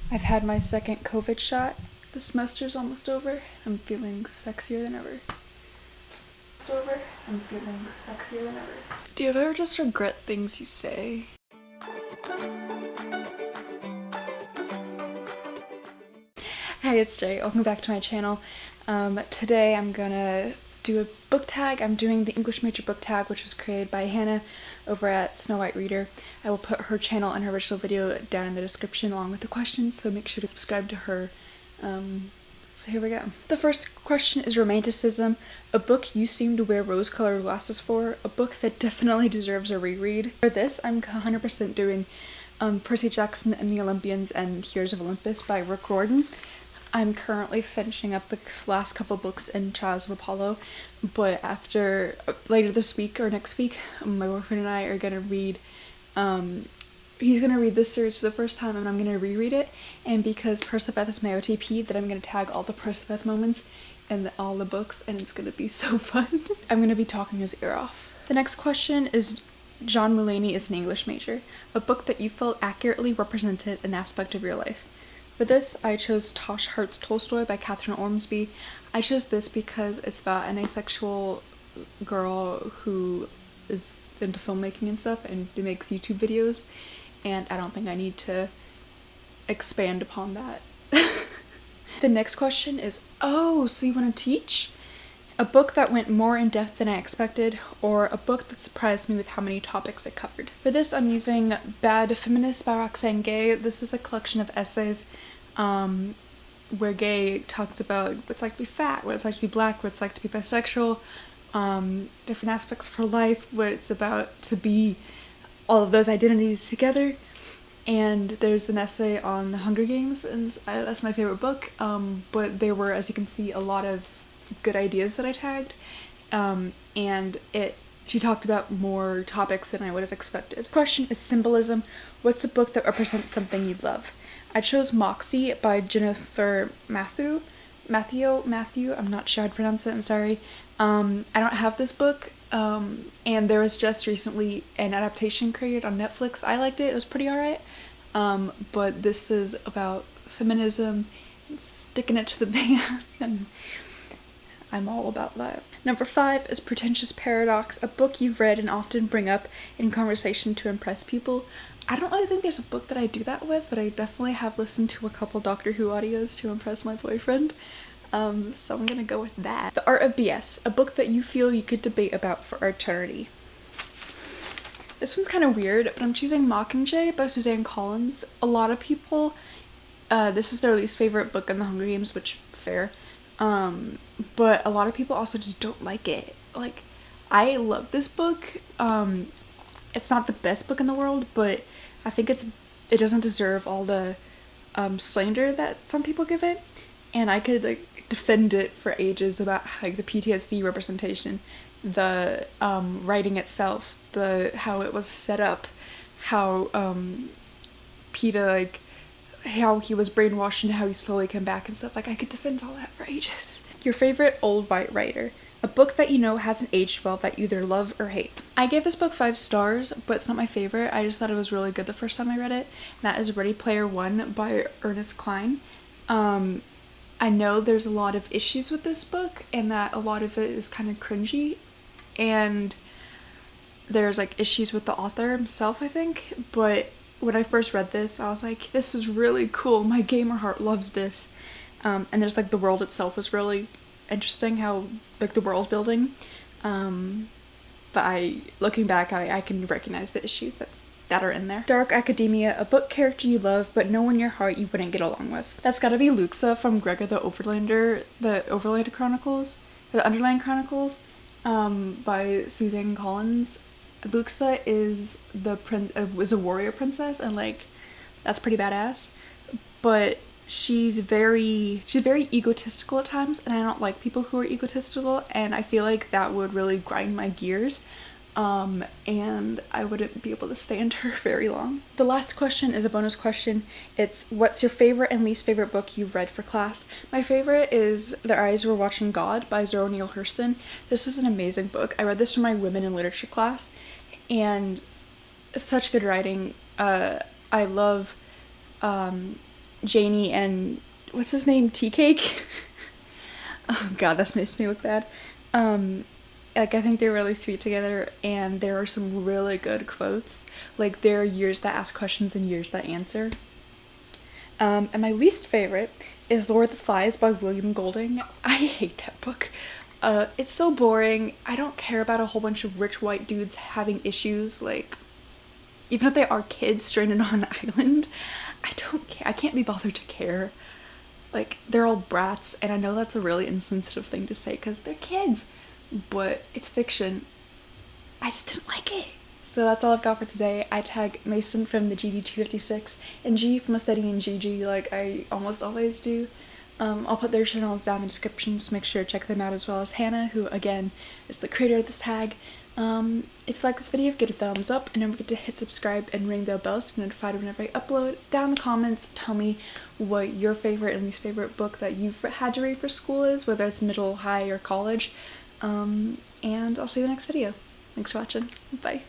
I've had my second COVID shot. The semester's almost over. I'm feeling sexier than ever. I'm feeling sexier than ever. Do you ever just regret things you say? Hey, it's Jay. Welcome back to my channel. Today I'm gonna do a book tag. I'm doing the English major book tag, which was created by Hannah over at Snow White Reader. I will put her channel and her original video down in the description along with the questions, so make sure to subscribe to her. So here we go. The first question is Romanticism, a book you seem to wear rose-colored glasses for, a book that definitely deserves a reread. For this, I'm 100% doing Percy Jackson and the Olympians and Heroes of Olympus by Rick Riordan. I'm currently finishing up the last couple books in Trials of Apollo, but after later this week or next week, my boyfriend and I are gonna read. He's gonna read this series for the first time, and I'm gonna reread it. And because Persebeth is my OTP, that I'm gonna tag all the Persebeth moments in all the books, and it's gonna be so fun. I'm gonna be talking his ear off. The next question is John Mulaney is an English major, a book that you felt accurately represented an aspect of your life. For this, I chose Tosh Hart's Tolstoy by Catherine Ormsby. I chose this because it's about an asexual girl who is into filmmaking and stuff and makes YouTube videos, and I don't think I need to expand upon that. The next question is, oh, so you want to teach? A book that went more in depth than I expected, or a book that surprised me with how many topics it covered. For this, I'm using Bad Feminist by Oxane. This is a collection of essays where Gay talks about what it's like to be fat, what it's like to be black, what it's like to be bisexual, different aspects of her life, what it's about to be all of those identities together. And there's an essay on the Hunger Games, and that's my favorite book, but there were, as you can see, a lot of good ideas that I tagged, and she talked about more topics than I would have expected. Question is Symbolism. What's a book that represents something you love? I chose Moxie by Jennifer Matthew. I'm not sure how to pronounce it, I'm sorry. I don't have this book, and there was just recently an adaptation created on Netflix. I liked it, it was pretty alright, but this is about feminism, and sticking it to the man, and I'm all about that. Number 5 is Pretentious Paradox, a book you've read and often bring up in conversation to impress people. I don't really think there's a book that I do that with, but I definitely have listened to a couple Doctor Who audios to impress my boyfriend. So I'm gonna go with that. The Art of BS, a book that you feel you could debate about for eternity. This one's kind of weird, but I'm choosing Mockingjay by Suzanne Collins. A lot of people, this is their least favorite book in the Hunger Games, which fair. But a lot of people also just don't like it. Like, I love this book. It's not the best book in the world, but I think it doesn't deserve all the slander that some people give it. And I could defend it for ages about the PTSD representation, the writing itself, how it was set up, how PETA how he was brainwashed and how he slowly came back and stuff. I could defend all that for ages. Your favorite old white writer. A book that you know hasn't aged well that you either love or hate. I gave this book 5 stars, but it's not my favorite. I just thought it was really good the first time I read it. And that is Ready Player One by Ernest Cline. I know there's a lot of issues with this book and that a lot of it is kind of cringy, and there's issues with the author himself, I think, but when I first read this, I was like, this is really cool. My gamer heart loves this. And there's the world itself was really interesting, how the world building. But looking back, I can recognize the issues that are in there. Dark Academia, a book character you love but know in your heart you wouldn't get along with. That's gotta be Luxa from Gregor the Overlander, the Overland Chronicles, the Underland Chronicles, by Suzanne Collins. Luxa is was a warrior princess, and that's pretty badass, but she's very egotistical at times, and I don't like people who are egotistical, and I feel like that would really grind my gears, and I wouldn't be able to stand her very long. The last question is a bonus question. It's what's your favorite and least favorite book you've read for class? My favorite is Their Eyes Were Watching God by Zora Neale Hurston. This is an amazing book. I read this for my women in literature class, and such good writing. I love Janie and what's his name? Tea Cake? Oh god, that makes me look bad. Like I think they're really sweet together, and there are some really good quotes. Like there are years that ask questions and years that answer. And my least favorite is Lord of the Flies by William Golding. I hate that book. It's so boring. I don't care about a whole bunch of rich white dudes having issues. Like, even if they are kids stranded on an island, I don't care. I can't be bothered to care. Like, they're all brats, and I know that's a really insensitive thing to say because they're kids, but it's fiction. I just didn't like it. So that's all I've got for today. I tag Mason from the GD256 and G from a study in GG like I almost always do. I'll put their channels down in the description, so make sure to check them out, as well as Hannah, who again is the creator of this tag. If you like this video, give it a thumbs up, and don't forget to hit subscribe and ring the bell so you're notified whenever I upload. Down in the comments, tell me what your favorite and least favorite book that you've had to read for school is, whether it's middle, high, or college. And I'll see you in the next video. Thanks for watching. Bye.